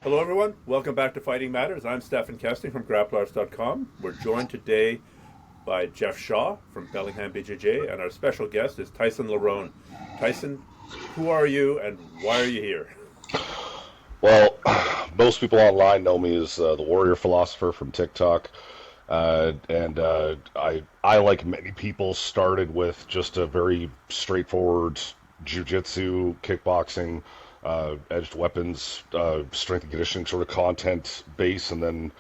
Hello, everyone. Welcome back to Fighting Matters. I'm Stefan Kesting from grapplers.com. We're joined today by Jeff Shaw from Bellingham BJJ, and our special guest is Tyson Larone. Tyson, who are you and why are you here? Well, most people online know me as the warrior philosopher from TikTok, and I, like many people, started with just a very straightforward jiu-jitsu, kickboxing, edged weapons, strength and conditioning sort of content base, and then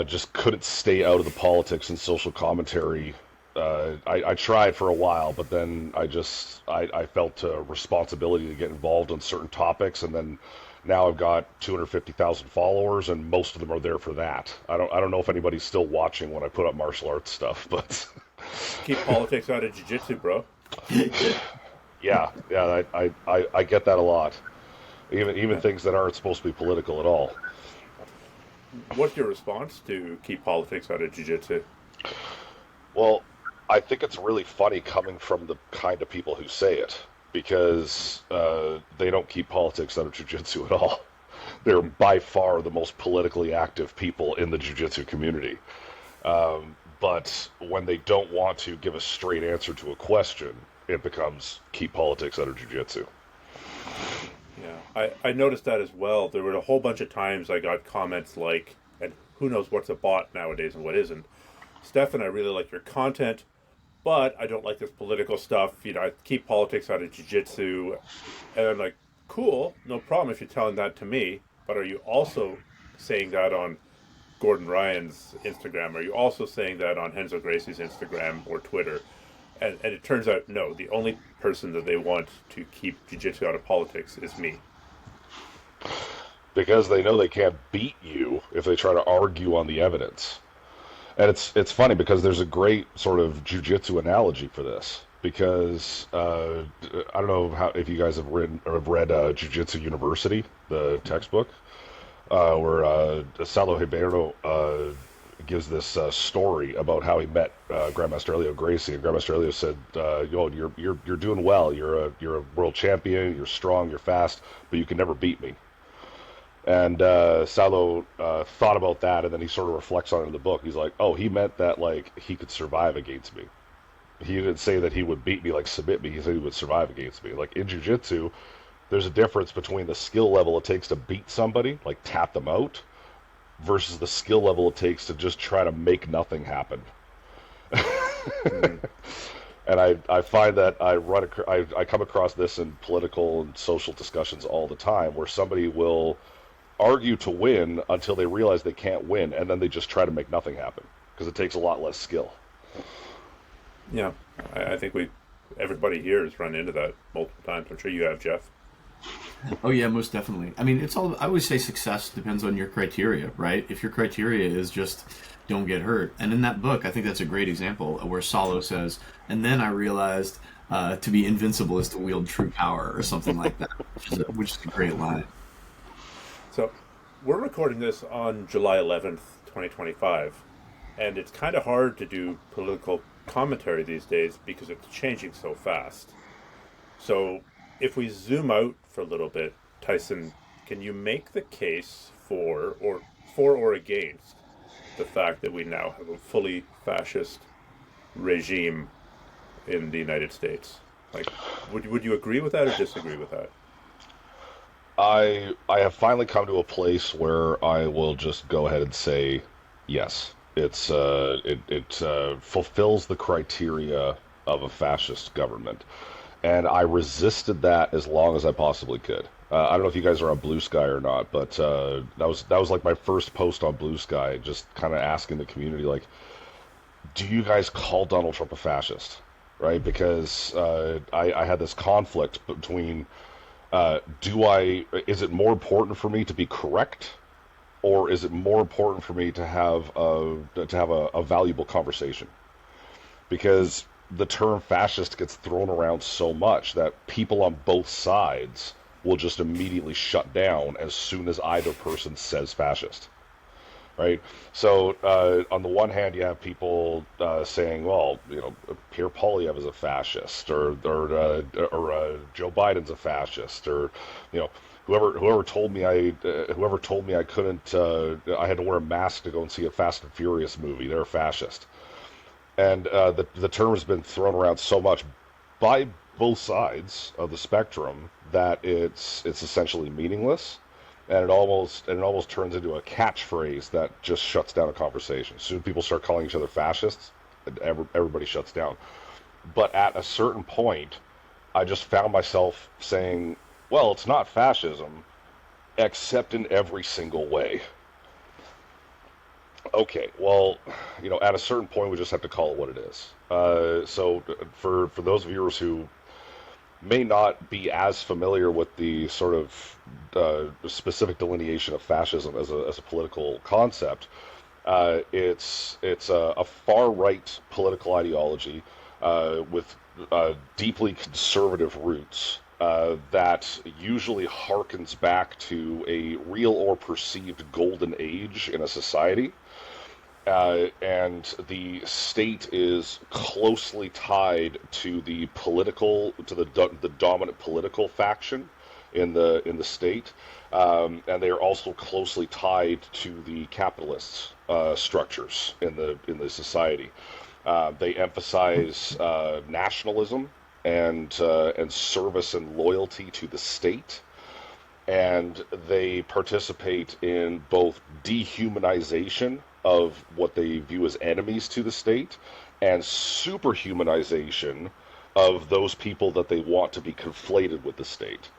just couldn't stay out of the politics and social commentary. I tried for a while, but then I felt a responsibility to get involved in certain topics, and then now I've got 250,000 followers, and most of them are there for that. I don't know if anybody's still watching when I put up martial arts stuff, but Keep politics out of jiu-jitsu, bro. yeah, I get that a lot. Even Yeah. things that aren't supposed to be political at all. What's your response to keep politics out of jiu-jitsu? Well, I think it's really funny coming from the kind of people who say it because they don't keep politics out of jiu-jitsu at all. They're by far the most politically active people in the jiu-jitsu community. But when they don't want to give a straight answer to a question, it becomes keep politics out of jiu-jitsu. Yeah, I noticed that as well. There were a whole bunch of times I got comments like, and who knows what's a bot nowadays and what isn't. Stefan, I really like your content, but I don't like this political stuff. I keep politics out of jiu-jitsu. And I'm like, cool, no problem if you're telling that to me. But are you also saying that on Gordon Ryan's Instagram? Are you also saying that on Renzo Gracie's Instagram or Twitter? And it turns out, no, the only person that they want to keep jiu-jitsu out of politics is me. Because they know they can't beat you if they try to argue on the evidence. And it's funny because there's a great sort of jujitsu analogy for this. Because I don't know if you guys have read Jiu-Jitsu University, the textbook, where Salo Ribeiro gives this story about how he met Grandmaster Elio Gracie, and Grandmaster Elio said, "Yo, you're doing well. You're a world champion. You're strong. You're fast, but you can never beat me." And Salo thought about that, and then he sort of reflects on it in the book. He's like, "Oh, he meant that like he could survive against me. He didn't say that he would beat me, like submit me. He said he would survive against me. Like in jiu-jitsu, there's a difference between the skill level it takes to beat somebody, like tap them out, versus the skill level it takes to just try to make nothing happen." Mm. And I find that I come across this in political and social discussions all the time, where somebody will argue to win until they realize they can't win, and then they just try to make nothing happen because it takes a lot less skill. Yeah, I think everybody here has run into that multiple times. I'm sure you have, Jeff. Oh yeah, most definitely. I mean, it's all. I always say success depends on your criteria, right? If your criteria is just don't get hurt, and in that book, I think that's a great example where Salo says, "And then I realized to be invincible is to wield true power," or something like that, which is a great line. So we're recording this on July 11th, 2025, and it's kind of hard to do political commentary these days because it's changing so fast. So if we zoom out for a little bit, Tyson, can you make the case for or against the fact that we now have a fully fascist regime in the United States? Like, would you agree with that or disagree with that? I have finally come to a place where I will just go ahead and say yes. It fulfills the criteria of a fascist government, and I resisted that as long as I possibly could. I don't know if you guys are on Blue Sky or not, but that was like my first post on Blue Sky, just kind of asking the community like, do you guys call Donald Trump a fascist? Right? Because I had this conflict between is it more important for me to be correct, or is it more important for me to have a valuable conversation? Because the term fascist gets thrown around so much that people on both sides will just immediately shut down as soon as either person says fascist. Right? So on the one hand, you have people saying, "Well, Pierre Poilievre is a fascist," or Joe Biden's a fascist, or you know, Whoever told me I couldn't, I had to wear a mask to go and see a Fast and Furious movie, they're a fascist. And the term has been thrown around so much by both sides of the spectrum that it's essentially meaningless, and it almost turns into a catchphrase that just shuts down a conversation. As soon as people start calling each other fascists, everybody shuts down. But at a certain point, I just found myself saying, "Well, it's not fascism, except in every single way." Okay, well, at a certain point, we just have to call it what it is. So, for those viewers who may not be as familiar with the sort of specific delineation of fascism as a political concept, it's a far right political ideology with deeply conservative roots that usually harkens back to a real or perceived golden age in a society. And the state is closely tied to the dominant political faction in the state, and they are also closely tied to the capitalist structures in the society. They emphasize nationalism and service and loyalty to the state, and they participate in both dehumanization of what they view as enemies to the state and superhumanization of those people that they want to be conflated with the state.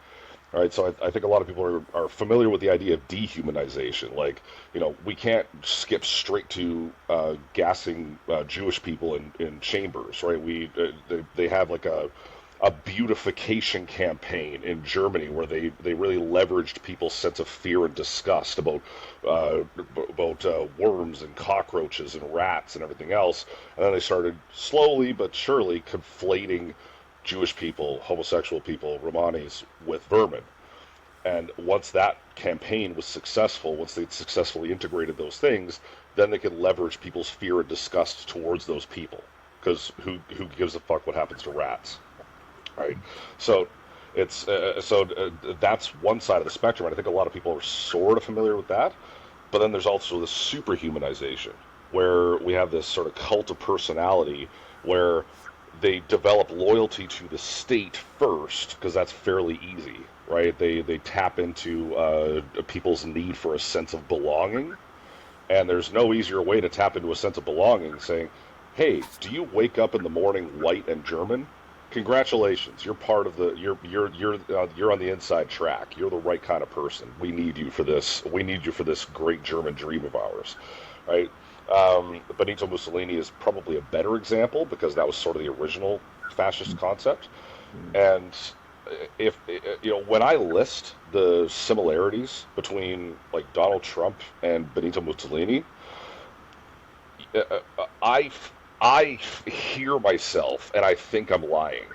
All right, so I think a lot of people are familiar with the idea of dehumanization. Like, we can't skip straight to gassing Jewish people in chambers, right? They have like a beautification campaign in Germany where they really leveraged people's sense of fear and disgust about worms and cockroaches and rats and everything else, and then they started slowly but surely conflating Jewish people, homosexual people, Romanis with vermin. And once that campaign was successful, once they'd successfully integrated those things, then they could leverage people's fear and disgust towards those people. Because who gives a fuck what happens to rats? Right, so that's one side of the spectrum, and I think a lot of people are sort of familiar with that. But then there's also the superhumanization, where we have this sort of cult of personality, where they develop loyalty to the state first, because that's fairly easy, right? They tap into people's need for a sense of belonging, and there's no easier way to tap into a sense of belonging, saying, "Hey, do you wake up in the morning white and German? Congratulations, you're part of you're on the inside track. You're the right kind of person. We need you for this. We need you for this great German dream of ours," right? Benito Mussolini is probably a better example because that was sort of the original fascist concept. And if when I list the similarities between like Donald Trump and Benito Mussolini, I hear myself and I think I'm lying.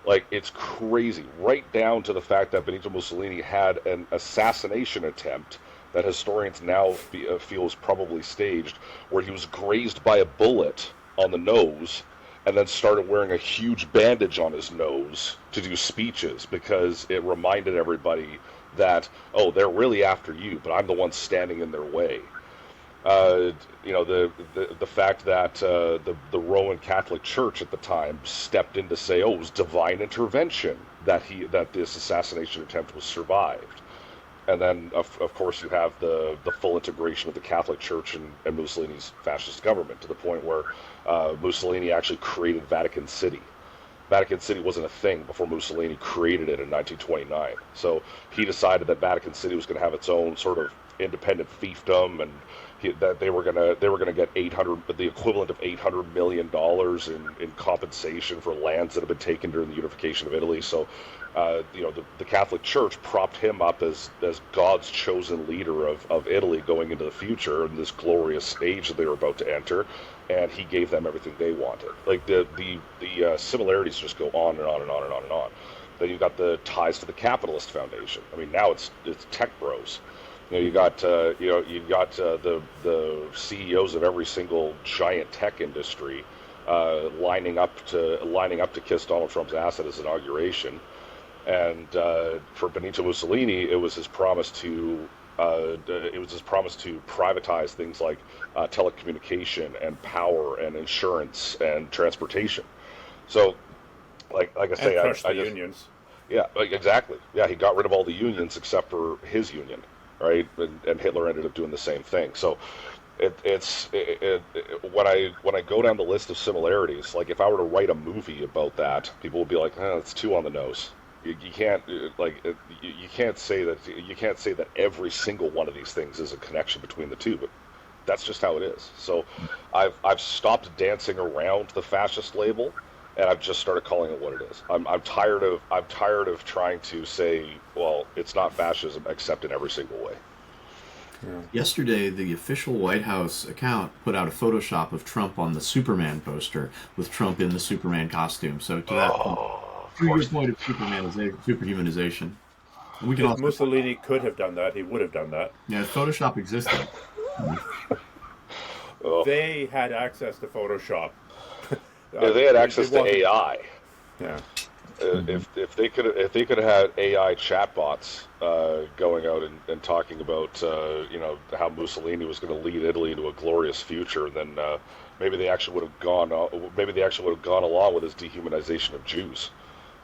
Like, it's crazy, right down to the fact that Benito Mussolini had an assassination attempt that historians now feel is probably staged, where he was grazed by a bullet on the nose and then started wearing a huge bandage on his nose to do speeches because it reminded everybody that, oh, they're really after you, but I'm the one standing in their way. The fact that the Roman Catholic Church at the time stepped in to say, oh, it was divine intervention that this assassination attempt was survived. And then, of course, you have the full integration of the Catholic Church and Mussolini's fascist government to the point where Mussolini actually created Vatican City. Vatican City wasn't a thing before Mussolini created it in 1929. So he decided that Vatican City was going to have its own sort of independent fiefdom, and that they were gonna get the equivalent of $800 million in compensation for lands that had been taken during the unification of Italy. So, the Catholic Church propped him up as God's chosen leader of Italy going into the future in this glorious age that they were about to enter, and he gave them everything they wanted. Like the similarities just go on and on and on and on and on. Then you've got the ties to the Capitalist Foundation. I mean, now it's tech bros. You got the CEOs of every single giant tech industry lining up to kiss Donald Trump's ass at his inauguration, And for Benito Mussolini, it was his promise to privatize things like telecommunication and power and insurance and transportation. So, like I And say, crush I the just unions. yeah, exactly. Yeah, he got rid of all the unions except for his union, right? And Hitler ended up doing the same thing. So when I go down the list of similarities, like if I were to write a movie about that, people would be like, "Oh, it's too on the nose." You can't you can't say that every single one of these things is a connection between the two, but that's just how it is. So I've stopped dancing around the fascist label, and I've just started calling it what it is. I'm tired of trying to say, well, it's not fascism except in every single way. Yeah. Yesterday, the official White House account put out a Photoshop of Trump on the Superman poster with Trump in the Superman costume. So to that point, Oh, of to your course. point of superhumanization, and we can If also talk about, Mussolini could have done that, he would have done that. yeah, if Photoshop existed. Oh, They had access to Photoshop. if they had It access to wasn't. AI, Yeah. Mhm. if they could have had AI chatbots going out and talking about how Mussolini was going to lead Italy into a glorious future, then maybe they actually would have gone along with his dehumanization of Jews.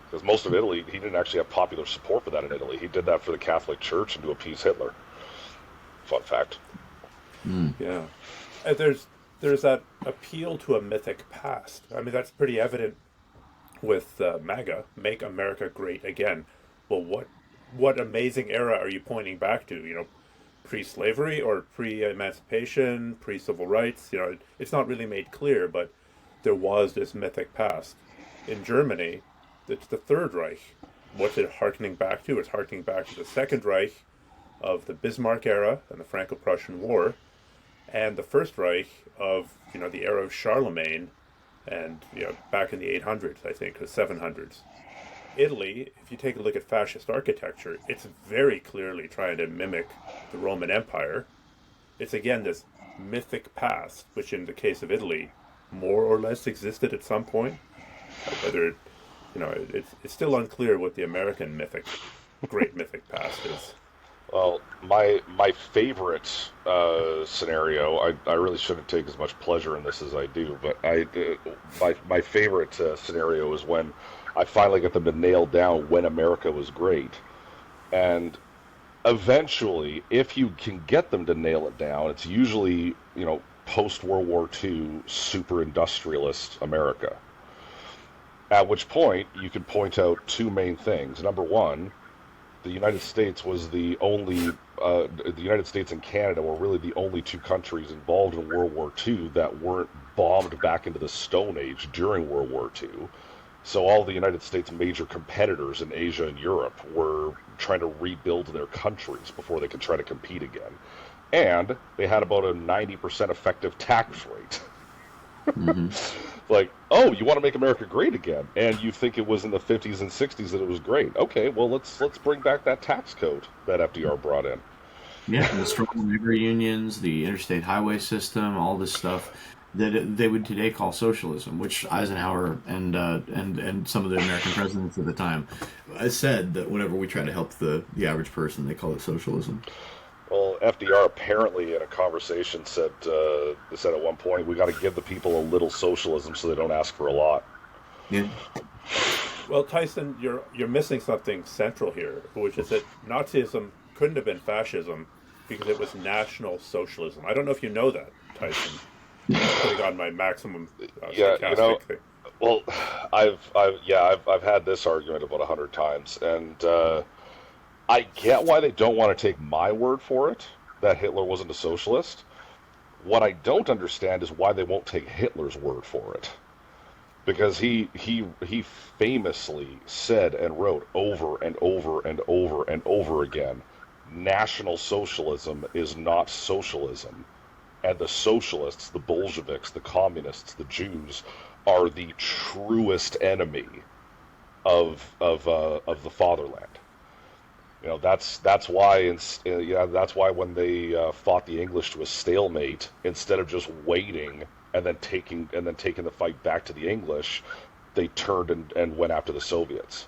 Because most of Italy, he didn't actually have popular support for that in Italy. He did that for the Catholic Church and to appease Hitler. Fun fact. Mm. Yeah. There's that appeal to a mythic past. I mean, that's pretty evident with MAGA, Make America Great Again. Well, what amazing era are you pointing back to? Pre-slavery or pre-emancipation, pre-civil rights? It's not really made clear, but there was this mythic past. In Germany, it's the Third Reich. What's it harkening back to? It's harkening back to the Second Reich of the Bismarck era and the Franco-Prussian War, and the First Reich of the era of Charlemagne, and back in the 800s, I think, the 700s. Italy, if you take a look at fascist architecture, it's very clearly trying to mimic the Roman Empire. It's again this mythic past, which in the case of Italy, more or less existed at some point. Whether it's still unclear what the American great mythic past is. Well, my favorite scenario, I really shouldn't take as much pleasure in this as I do, but my favorite scenario is when I finally get them to nail down when America was great, and eventually, if you can get them to nail it down, it's usually post World War II super industrialist America. At which point you can point out two main things. Number one, the United States was the United States and Canada were really the only two countries involved in World War II that weren't bombed back into the Stone Age during World War II. So all the United States' major competitors in Asia and Europe were trying to rebuild their countries before they could try to compete again. And they had about a 90% effective tax rate. Hmm. Like, oh, you want to make America great again, and you think it was in the 50s and 60s that it was great. Okay, well let's bring back that tax code that FDR brought in. Yeah, the strong labor unions, the interstate highway system, all this stuff that they would today call socialism, which Eisenhower and some of the American presidents at the time said that whenever we try to help the average person, they call it socialism. Well, FDR apparently in a conversation said at one point, we got to give the people a little socialism so they don't ask for a lot. Yeah. Well, Tyson, you're missing something central here, which is that Nazism couldn't have been fascism because it was National Socialism. I don't know if you know that, Tyson. Putting on my maximum Yeah, sarcastic thing. well, I've had this argument about 100 times, and I get why they don't want to take my word for it that Hitler wasn't a socialist. What I don't understand is why they won't take Hitler's word for it. Because he famously said and wrote over and over and over and over again, National Socialism is not socialism, and the socialists, the Bolsheviks, the communists, the Jews, are the truest enemy of the fatherland. That's why when they fought the English to a stalemate, instead of just waiting and then taking the fight back to the English, they turned and went after the Soviets.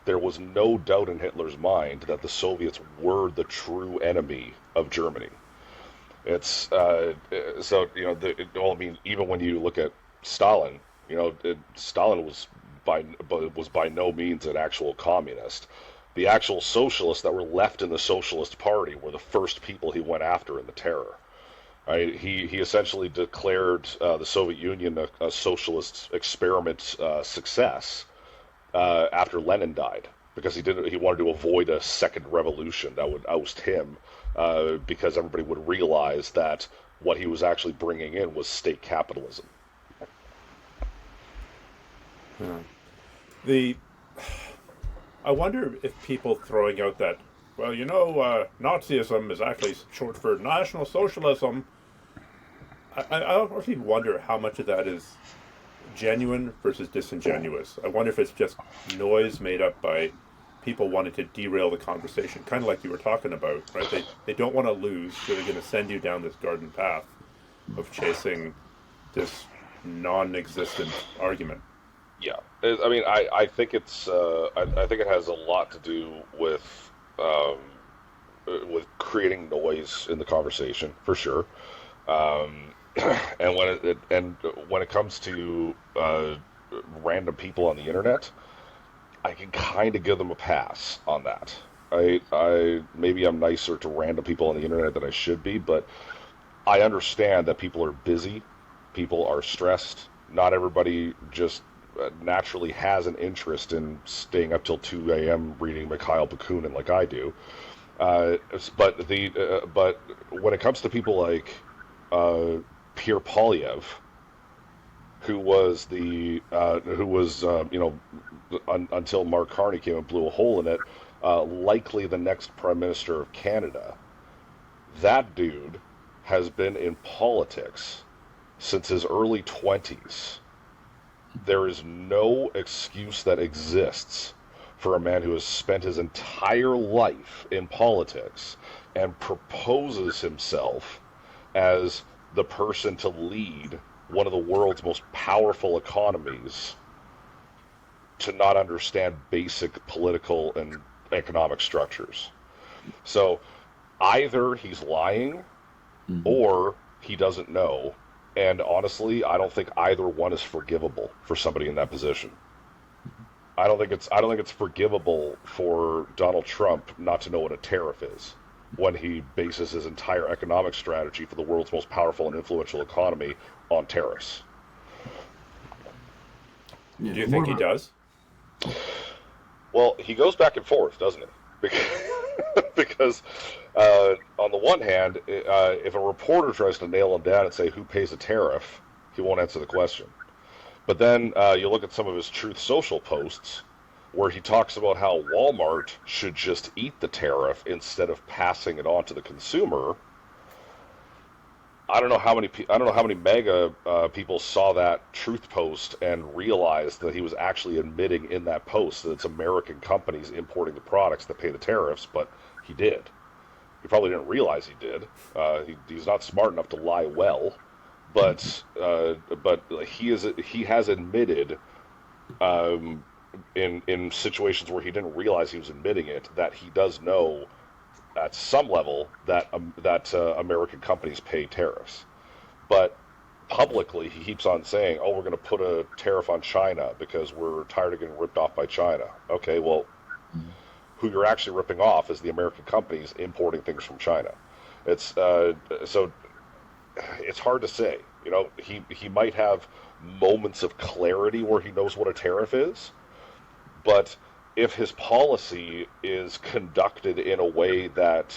there was no doubt in Hitler's mind that the Soviets were the true enemy of Germany. It's so well, I mean, even when you look at Stalin, Stalin was by no means an actual communist. The actual socialists that were left in the Socialist Party were the first people he went after in the terror. Right? He essentially declared the Soviet Union a socialist experiment success after Lenin died, because he wanted to avoid a second revolution that would oust him, because everybody would realize that what he was actually bringing in was state capitalism. Yeah. I wonder if people throwing out that, well, Nazism is actually short for National Socialism. I honestly wonder how much of that is genuine versus disingenuous. I wonder if it's just noise made up by people wanting to derail the conversation, kind of like you were talking about, right? They don't want to lose, so they're going to send you down this garden path of chasing this non-existent argument. Yeah, I mean, I think I think it has a lot to do with creating noise in the conversation, for sure. And when it comes to random people on the internet, I can kind of give them a pass on that. Maybe I'm nicer to random people on the internet than I should be, but I understand that people are busy, people are stressed. Not everybody just naturally has an interest in staying up till 2 a.m. reading Mikhail Bakunin like I do. But when it comes to people like Pierre Polyev, who was until Mark Carney came and blew a hole in it, likely the next Prime Minister of Canada. That dude has been in politics since his early 20s. There is no excuse that exists for a man who has spent his entire life in politics and proposes himself as the person to lead one of the world's most powerful economies to not understand basic political and economic structures. So either he's lying or he doesn't know. And honestly, I don't think either one is forgivable for somebody in that position. I don't think it's forgivable for Donald Trump not to know what a tariff is when he bases his entire economic strategy for the world's most powerful and influential economy on tariffs. Do you think he does? Well, he goes back and forth, doesn't he? Because on the one hand, if a reporter tries to nail him down and say who pays a tariff, he won't answer the question. But then you look at some of his Truth Social posts where he talks about how Walmart should just eat the tariff instead of passing it on to the consumer. I don't know how many mega people saw that Truth post and realized that he was actually admitting in that post that it's American companies importing the products that pay the tariffs, but he did. He probably didn't realize he did. He's not smart enough to lie well, but he has admitted in situations where he didn't realize he was admitting it that he does know at some level that American companies pay tariffs. But publicly he keeps on saying, oh, we're going to put a tariff on China because we're tired of getting ripped off by China. Okay, well, who you're actually ripping off is the American companies importing things from China. It's so it's hard to say. He might have moments of clarity where he knows what a tariff is, but if his policy is conducted in a way that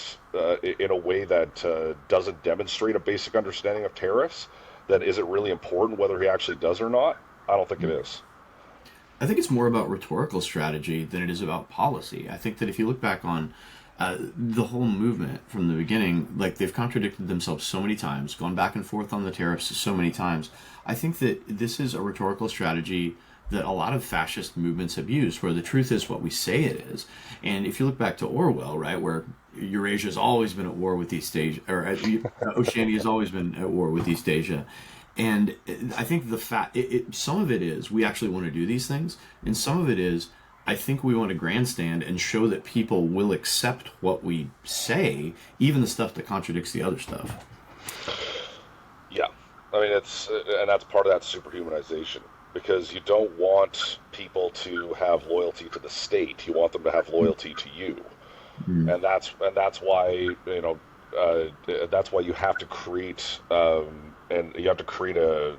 doesn't demonstrate a basic understanding of tariffs, then is it really important whether he actually does or not? I don't think it is. I think it's more about rhetorical strategy than it is about policy. I think that if you look back on the whole movement from the beginning, like they've contradicted themselves so many times, gone back and forth on the tariffs so many times. I think that this is a rhetorical strategy that a lot of fascist movements have used, where the truth is what we say it is. And if you look back to Orwell, right, where Eurasia has always been at war with East Asia, or Oceania has always been at war with East Asia. And I think some of it is we actually want to do these things, and some of it is I think we want to grandstand and show that people will accept what we say, even the stuff that contradicts the other stuff. Yeah, I mean and that's part of that superhumanization, because you don't want people to have loyalty to the state. You want them to have loyalty to you, Mm. and that's why that's why you have to create and you have to create a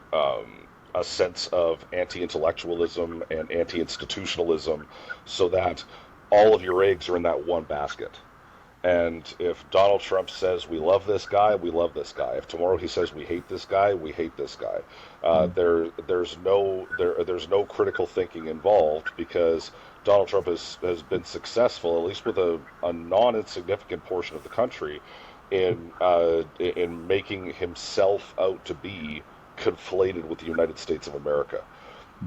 sense of anti-intellectualism and anti-institutionalism, so that all of your eggs are in that one basket. And if Donald Trump says we love this guy, we love this guy. If tomorrow he says we hate this guy, we hate this guy. There's no critical thinking involved, because Donald Trump has been successful, at least with a non-insignificant portion of the country, in making himself out to be conflated with the United States of America.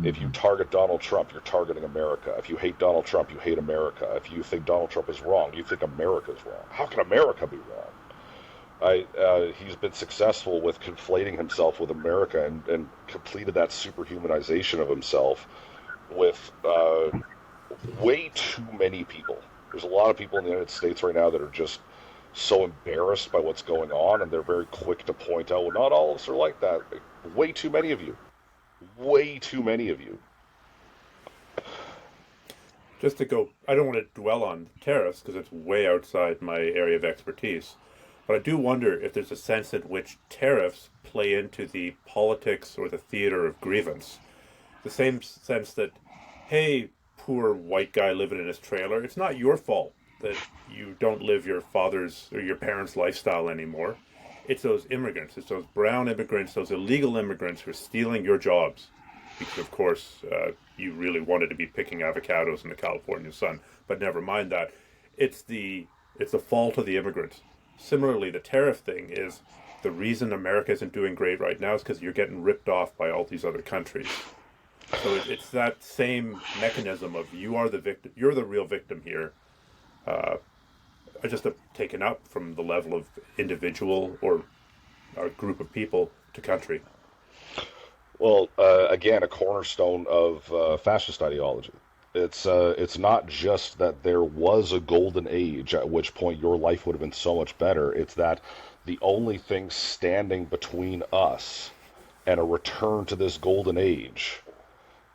If you target Donald Trump, you're targeting America. If you hate Donald Trump, you hate America. If you think Donald Trump is wrong, you think America's wrong. How can America be wrong? He's been successful with conflating himself with America, and completed that superhumanization of himself with way too many people. There's a lot of people in the United States right now that are just so embarrassed by what's going on, and they're very quick to point out, well, not all of us are like that. Way too many of you. Way too many of you. Just to go, I don't want to dwell on tariffs because it's way outside my area of expertise. But I do wonder if there's a sense in which tariffs play into the politics or the theater of grievance. The same sense that, hey, poor white guy living in his trailer, it's not your fault that you don't live your father's or your parents' lifestyle anymore. It's those immigrants, it's those brown immigrants, those illegal immigrants who are stealing your jobs. Because, of course, you really wanted to be picking avocados in the California sun. But never mind that. It's the fault of the immigrants. Similarly, the tariff thing is the reason America isn't doing great right now is because you're getting ripped off by all these other countries. So it's that same mechanism of you are the victim, you're the real victim here. Just taken up from the level of individual or a group of people to country. Well, again, a cornerstone of fascist ideology. It's not just that there was a golden age at which point your life would have been so much better. It's that the only thing standing between us and a return to this golden age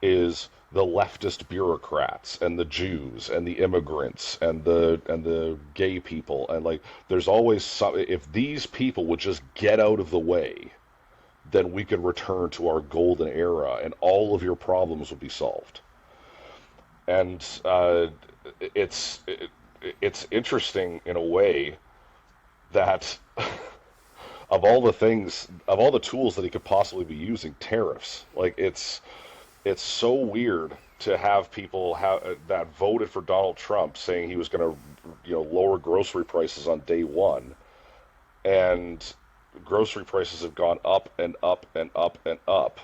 is the leftist bureaucrats and the Jews and the immigrants and the gay people, and like there's always some. If these people would just get out of the way, then we could return to our golden era and all of your problems would be solved. And it's interesting in a way that of all the tools that he could possibly be using, tariffs, like it's so weird to have people that voted for Donald Trump saying he was going to lower grocery prices on day one, and grocery prices have gone up and up and up and up,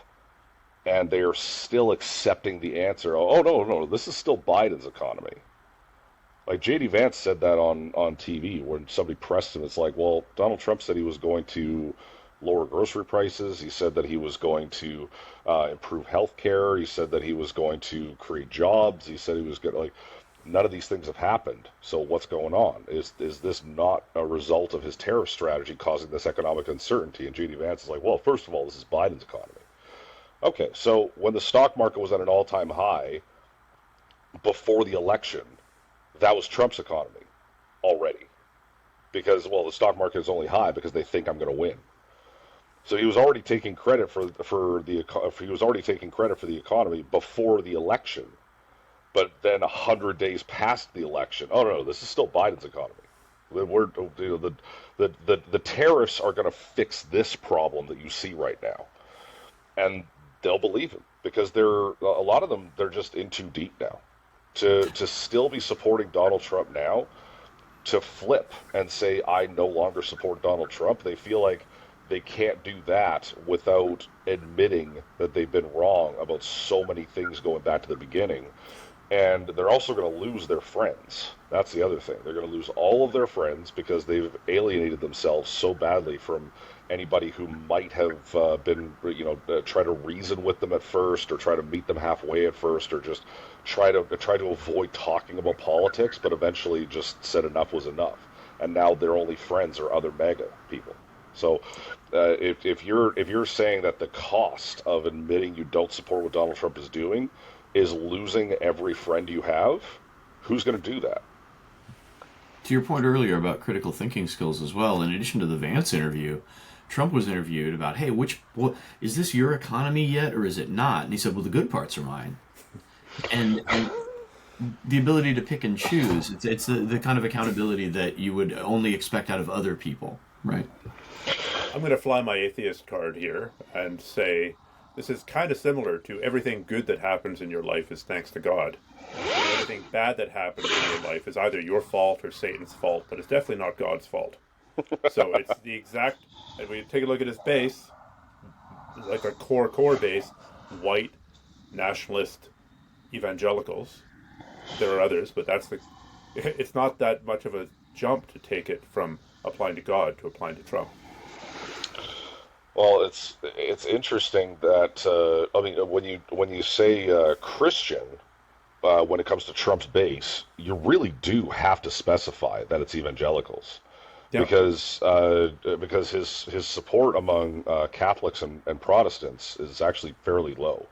and they are still accepting the answer. Oh no, this is still Biden's economy. Like J.D. Vance said that on TV when somebody pressed him. It's like, well, Donald Trump said he was going to lower grocery prices. He said that he was going to improve health care. He said that he was going to create jobs. He said he was going to, like, none of these things have happened. So what's going on? Is this not a result of his tariff strategy causing this economic uncertainty? And J.D. Vance is like, well, first of all, this is Biden's economy. Okay, so when the stock market was at an all-time high before the election, that was Trump's economy already. Because, well, the stock market is only high because they think I'm going to win. So he was already taking credit for the economy before the election. But then 100 days past the election, oh no, this is still Biden's economy. The tariffs are going to fix this problem that you see right now, and they'll believe him because a lot of them, they're just in too deep now to still be supporting Donald Trump now. To flip and say I no longer support Donald Trump, they feel like they can't do that without admitting that they've been wrong about so many things going back to the beginning. And they're also going to lose their friends. That's the other thing. They're going to lose all of their friends because they've alienated themselves so badly from anybody who might have try to reason with them at first, or try to meet them halfway at first, or just try to avoid talking about politics, but eventually just said enough was enough, and now their only friends are other MAGA people. So, if you're saying that the cost of admitting you don't support what Donald Trump is doing is losing every friend you have, who's going to do that? To your point earlier about critical thinking skills as well, in addition to the Vance interview, Trump was interviewed about, hey, what is this your economy yet, or is it not? And he said, well, the good parts are mine. And the ability to pick and choose, it's the kind of accountability that you would only expect out of other people, right? I'm going to fly my atheist card here and say this is kind of similar to everything good that happens in your life is thanks to God. And everything bad that happens in your life is either your fault or Satan's fault, but it's definitely not God's fault. So it's the exact, and we take a look at his base, like a core base, white, nationalist evangelicals. There are others, but it's not that much of a jump to take it from applying to God to applying to Trump. Well, it's interesting that I mean, when you say Christian, when it comes to Trump's base, you really do have to specify that it's evangelicals, Yeah. because his support among Catholics and Protestants is actually fairly low,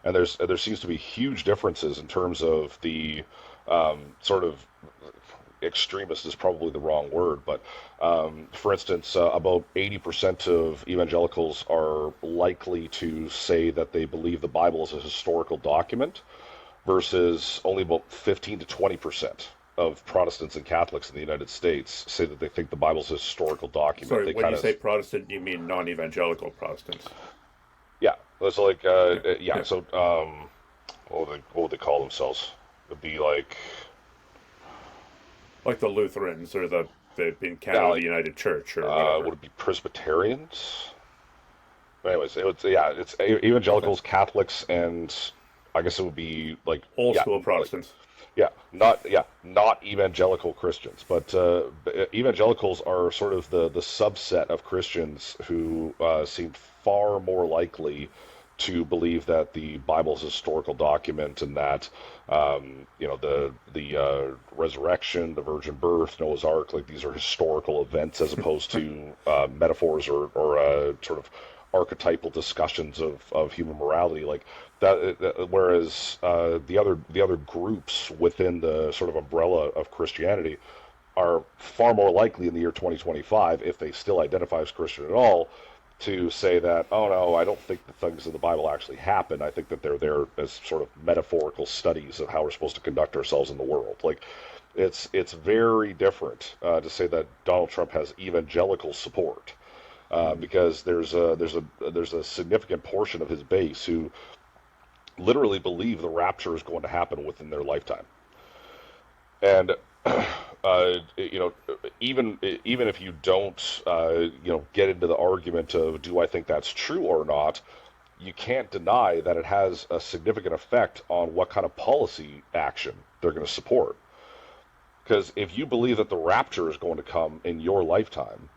and there seems to be huge differences in terms of the sort of extremist is probably the wrong word, but for instance, about 80% of evangelicals are likely to say that they believe the Bible is a historical document, versus only about 15 to 20% of Protestants and Catholics in the United States say that they think the Bible is a historical document. Sorry, when you say Protestant, you mean non-evangelical Protestants? Yeah, it's like yeah. Yeah. So what would they call themselves? It'd be like The Lutherans or the in Canada, like, the United Church or whatever. would it be Presbyterians? Anyways, it's evangelicals, Catholics, and I guess it would be like Old school Protestants. Not evangelical Christians, but evangelicals are sort of the subset of Christians who seem far more likely to believe that the Bible is a historical document, and that the resurrection, the virgin birth, Noah's Ark, like these are historical events as opposed to metaphors or sort of archetypal discussions of human morality, like that. Whereas the other groups within the sort of umbrella of Christianity are far more likely in the year 2025, if they still identify as Christian at all, to say that, oh no, I don't think the things in the Bible actually happen. I think that they're there as sort of metaphorical studies of how we're supposed to conduct ourselves in the world. Like, it's very different to say that Donald Trump has evangelical support. Because there's a significant portion of his base who literally believe the rapture is going to happen within their lifetime, and even if you don't get into the argument of do I think that's true or not, you can't deny that it has a significant effect on what kind of policy action they're going to support. Because if you believe that the rapture is going to come in your lifetime,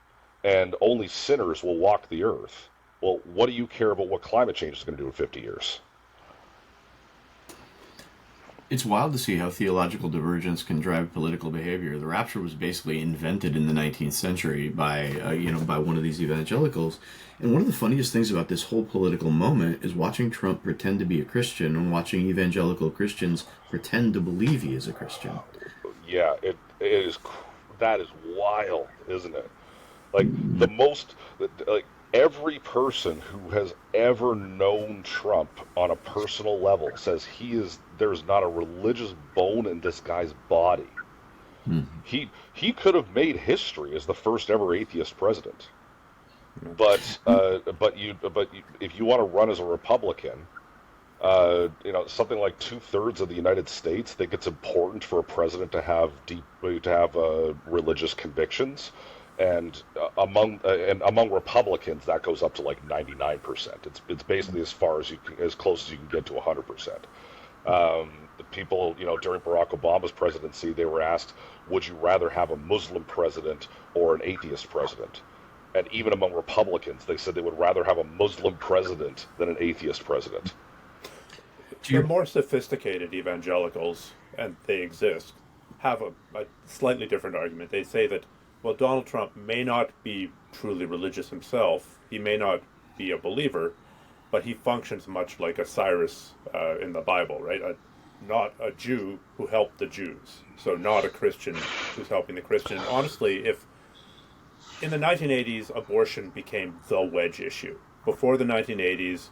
and only sinners will walk the earth, well, what do you care about what climate change is going to do in 50 years? It's wild to see how theological divergence can drive political behavior. The rapture was basically invented in the 19th century by by one of these evangelicals. And one of the funniest things about this whole political moment is watching Trump pretend to be a Christian and watching evangelical Christians pretend to believe he is a Christian. Yeah, it is. That is wild, isn't it? Like every person who has ever known Trump on a personal level says there's not a religious bone in this guy's body. He could have made history as the first ever atheist president. But if you want to run as a Republican, something like 2/3 of the United States think it's important for a president to have religious convictions. And among Republicans, that goes up to like 99%. It's basically as close as you can get to 100%. The people, during Barack Obama's presidency, they were asked, "Would you rather have a Muslim president or an atheist president?" And even among Republicans, they said they would rather have a Muslim president than an atheist president. To they're your more sophisticated evangelicals, and they exist, have a slightly different argument. They say that, well, Donald Trump may not be truly religious himself, he may not be a believer, but he functions much like a Cyrus in the Bible, right? Not a Jew who helped the Jews, so not a Christian who's helping the Christian. And honestly, if in the 1980s abortion became the wedge issue, before the 1980s,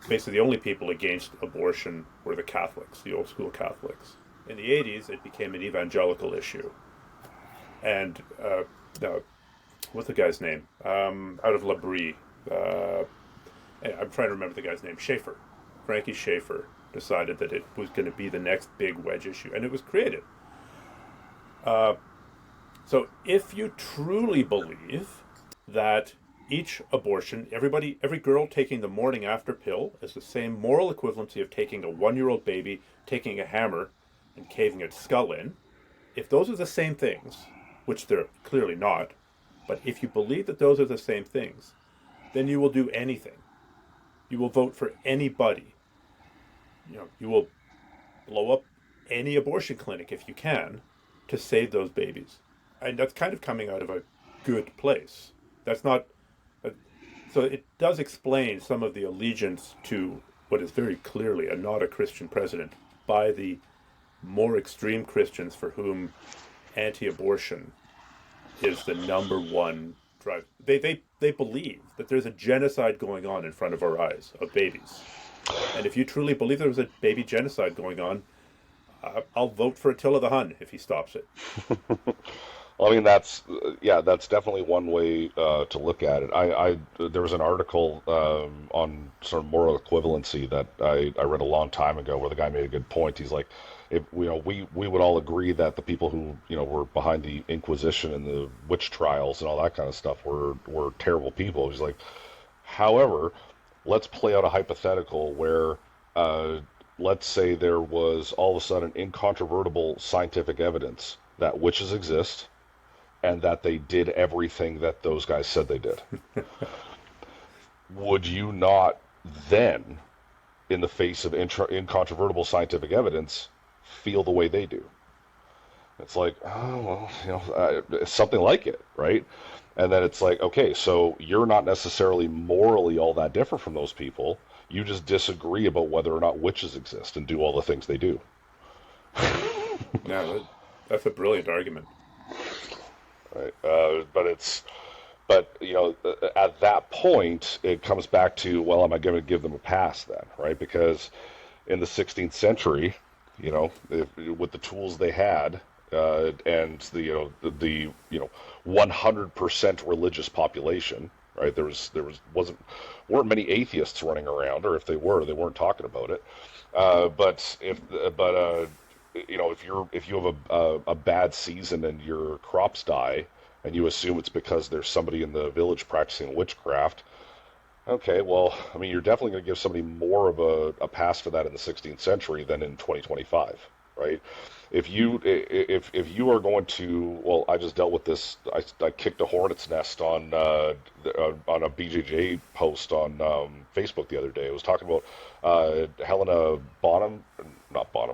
basically the only people against abortion were the Catholics, the old school Catholics. In the 80s, it became an evangelical issue. And what's the guy's name? Out of L'Abri. I'm trying to remember the guy's name. Schaefer. Frankie Schaefer decided that it was going to be the next big wedge issue, and it was created. So if you truly believe that each abortion, every girl taking the morning after pill is the same moral equivalency of taking a 1-year-old baby, taking a hammer, and caving its skull in, if those are the same things, which they're clearly not, but if you believe that those are the same things, then you will do anything. You will vote for anybody. You will blow up any abortion clinic if you can to save those babies. And that's kind of coming out of a good place. That's not. So it does explain some of the allegiance to what is very clearly not a Christian president by the more extreme Christians for whom anti-abortion is the number one drive. They believe that there's a genocide going on in front of our eyes of babies. And if you truly believe there was a baby genocide going on, I'll vote for Attila the Hun if he stops it. Well, I mean, that's definitely one way to look at it. There was an article on sort of moral equivalency that I read a long time ago where the guy made a good point. He's like, if we would all agree that the people who were behind the Inquisition and the witch trials and all that kind of stuff were terrible people. He's like, however, let's play out a hypothetical where let's say there was all of a sudden incontrovertible scientific evidence that witches exist and that they did everything that those guys said they did. Would you not then, in the face of incontrovertible scientific evidence, feel the way they do? It's like, oh, well, something like it, right? And then it's like, okay, so you're not necessarily morally all that different from those people. You just disagree about whether or not witches exist and do all the things they do. Yeah, that's a brilliant argument. Right. But at that point, it comes back to, well, am I going to give them a pass then, right? Because in the 16th century, with the tools they had, and the 100% religious population, right? Weren't many atheists running around, or if they were, they weren't talking about it. If you have a bad season and your crops die, and you assume it's because there's somebody in the village practicing witchcraft, okay, well, I mean, you're definitely going to give somebody more of a pass for that in the 16th century than in 2025, right? If you are going to, well, I just dealt with this. I kicked a hornet's nest on a BJJ post on Facebook the other day. I was talking about Helena Bonham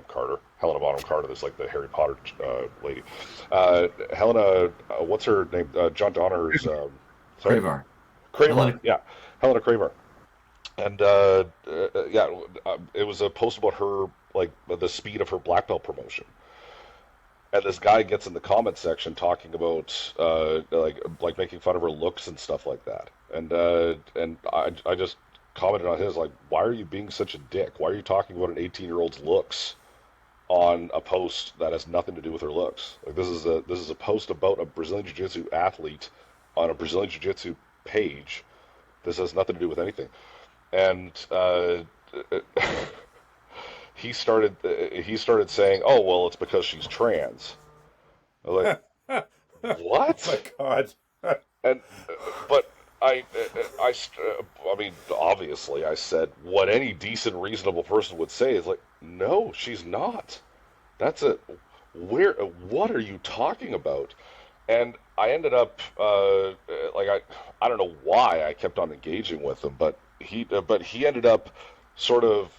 Carter. Helena Bonham Carter is like the Harry Potter lady. Helena, what's her name? John Donner's. Sorry? Cravar. Cravar, yeah, Helena Cravar. And it was a post about her, like the speed of her black belt promotion. And this guy gets in the comment section talking about like making fun of her looks and stuff like that. And I just commented on his, like, why are you being such a dick? Why are you talking about an 18-year-old's looks on a post that has nothing to do with her looks? Like, this is a post about a Brazilian Jiu-Jitsu athlete on a Brazilian Jiu-Jitsu page. This has nothing to do with anything. And he started saying, "Oh, well, it's because she's trans." I was like, "What?" Oh my God. And but I mean, obviously, I said what any decent, reasonable person would say is like, "No, she's not. That's a what are you talking about?" And I ended up I don't know why I kept on engaging with him, but he ended up sort of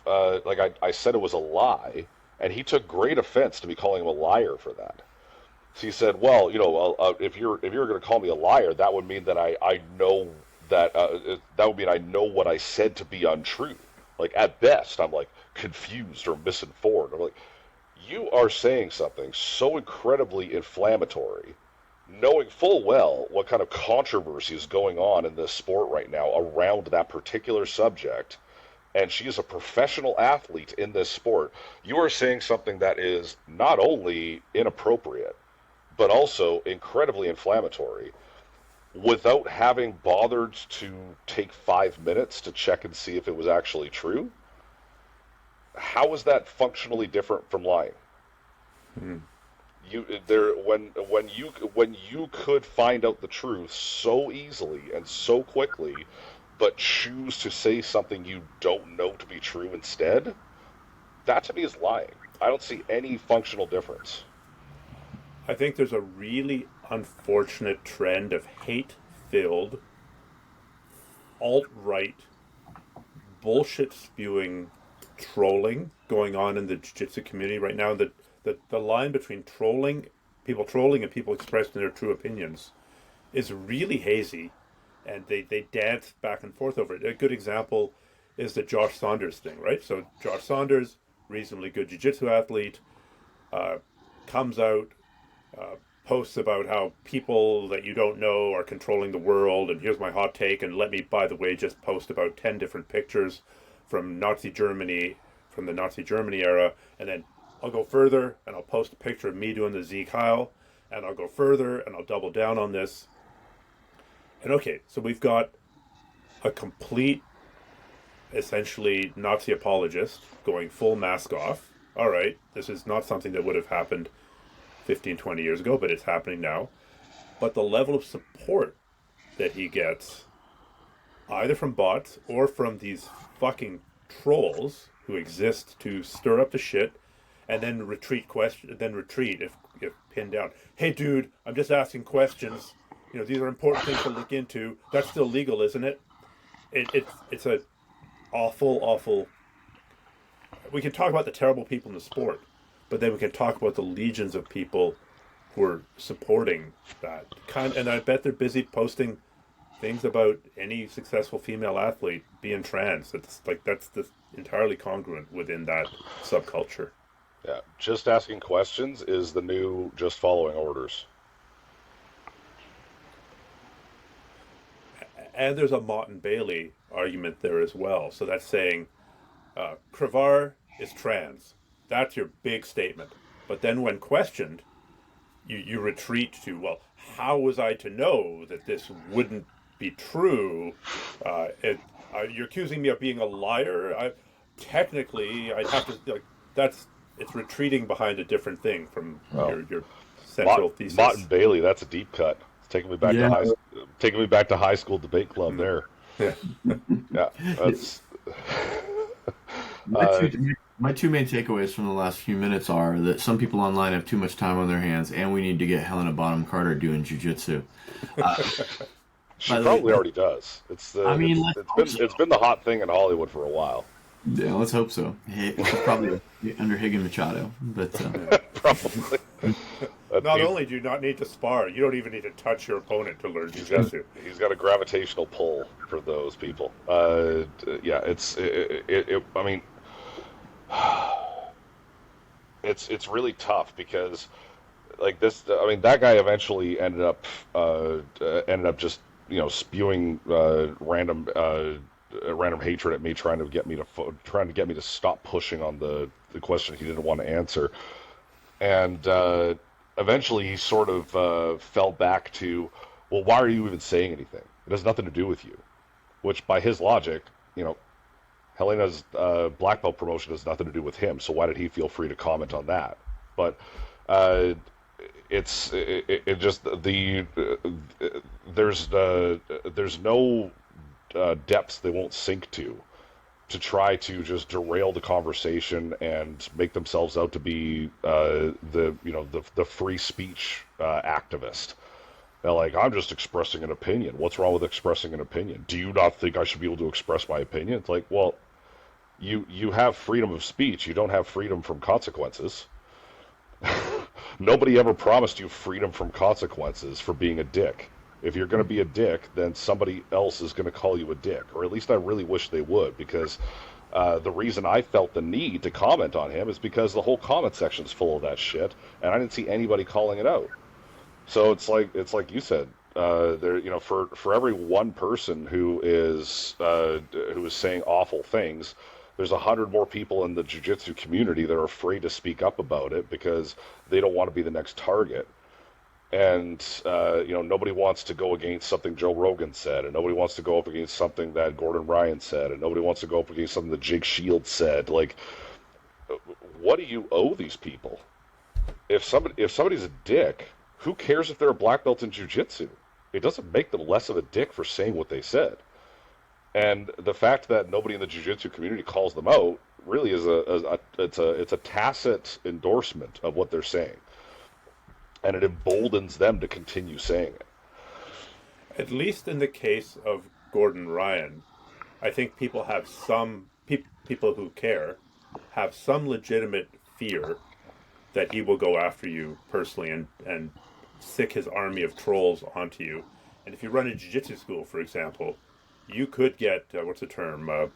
like I said it was a lie, and he took great offense to me calling him a liar for that. So he said, "Well, if you're going to call me a liar, that would mean that I know that would mean I know what I said to be untrue. Like at best, I'm like confused or misinformed. I'm like, you are saying something so incredibly inflammatory, knowing full well what kind of controversy is going on in this sport right now around that particular subject, and she is a professional athlete in this sport. You are saying something that is not only inappropriate, but also incredibly inflammatory without having bothered to take 5 minutes to check and see if it was actually true. How is that functionally different from lying? Hmm. When you could find out the truth so easily and so quickly, but choose to say something you don't know to be true instead, that to me is lying. I don't see any functional difference. I think there's a really unfortunate trend of hate-filled, alt-right, bullshit-spewing trolling going on in the jiu-jitsu community right now. The line between trolling and people expressing their true opinions is really hazy, and they dance back and forth over it. A good example is the Josh Saunders thing, right? So Josh Saunders, reasonably good jiu-jitsu athlete, uh, comes out, uh, posts about how people that you don't know are controlling the world, and here's my hot take, and let me, by the way, just post about 10 different pictures from Nazi Germany, from the Nazi Germany era, and then I'll go further and I'll post a picture of me doing the Zeke Heil, and I'll go further and I'll double down on this. And okay, so we've got a complete, essentially Nazi apologist going full mask off. All right, this is not something that would have happened 15, 20 years ago, but it's happening now. But the level of support that he gets, either from bots or from these fucking trolls who exist to stir up the shit and then retreat if pinned down. Hey dude, I'm just asking questions. These are important things to look into. That's still legal, isn't it? It's a awful. We can talk about the terrible people in the sport, but then we can talk about the legions of people who are supporting that kind. And I bet they're busy posting things about any successful female athlete being trans. It's like that's entirely congruent within that subculture. Yeah, just asking questions is the new just following orders. And there's a Mott and Bailey argument there as well. So that's saying Cravar is trans. That's your big statement. But then when questioned, you retreat to, well, how was I to know that this wouldn't be true? You're accusing me of being a liar. Technically, I'd have to, like, it's retreating behind a different thing from Well, your central Mott thesis. and Bailey, that's a deep cut. It's Yeah. taking me back to high school debate club Mm. there. Yeah. Yeah, that's My uh, two, my two main takeaways from the last few minutes are that some people online have too much time on their hands, and we need to get Helena Bonham Carter doing jujitsu. Uh, she by the way, probably already does. I mean, let's hope so. It's been the hot thing in Hollywood for a while. Yeah, let's hope so. She's probably under Higgin Machado, but Probably. Not He's, only do you not need to spar, you don't even need to touch your opponent to learn jujitsu. he's got a gravitational pull for those people. Yeah, I mean, it's really tough because like this. I mean, that guy eventually ended up just spewing random hatred at me, trying to get me to stop pushing on the question he didn't want to answer, and eventually he sort of fell back to, well, why are you even saying anything? It has nothing to do with you. Which, by his logic, Helena's black belt promotion has nothing to do with him. So why did he feel free to comment on that? But uh, it just there's no depths they won't sink to try to just derail the conversation and make themselves out to be the free speech activist. They're like, I'm just expressing an opinion. What's wrong with expressing an opinion? Do you not think I should be able to express my opinion? It's like, well, you have freedom of speech. You don't have freedom from consequences. Nobody ever promised you freedom from consequences for being a dick. If you're going to be a dick, then somebody else is going to call you a dick, or at least I really wish they would, because the reason I felt the need to comment on him is because the whole comment section's full of that shit, and I didn't see anybody calling it out. So it's like you said, there, you know, for every one person who is saying awful things, there's 100 more people in the jiu-jitsu community that are afraid to speak up about it because they don't want to be the next target. And you know, nobody wants to go against something Joe Rogan said, and nobody wants to go up against something that Gordon Ryan said, and nobody wants to go up against something that Jake Shields said. Like, what do you owe these people? If somebody's a dick, who cares if they're a black belt in jiu-jitsu? It doesn't make them less of a dick for saying what they said. And the fact that nobody in the jiu-jitsu community calls them out really is it's a tacit endorsement of what they're saying, and it emboldens them to continue saying it. At least in the case of Gordon Ryan, I think people have some people who care have some legitimate fear that he will go after you personally and sick his army of trolls onto you. And if you run a jiu-jitsu school, for example, you could get what's the term,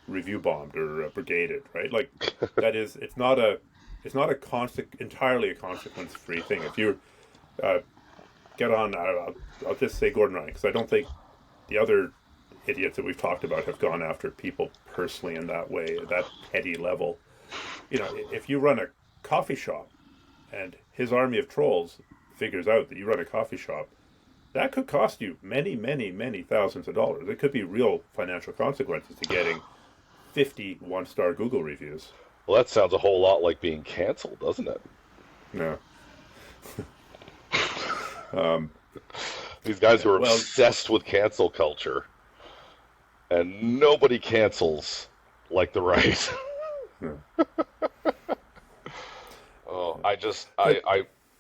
review bombed or brigaded, right? Like that is, it's not a constant, entirely a consequence-free thing. If you uh, get on, I'll just say Gordon Ryan, because I don't think the other idiots that we've talked about have gone after people personally in that way, at that petty level. You know, if you run a coffee shop and his army of trolls figures out that you run a coffee shop, that could cost you many, many, many thousands of dollars. It could be real financial consequences to getting 50 one-star Google reviews. Well, that sounds a whole lot like being canceled, doesn't it? No. These guys who are Well, obsessed with cancel culture, and nobody cancels like the right. yeah. Oh,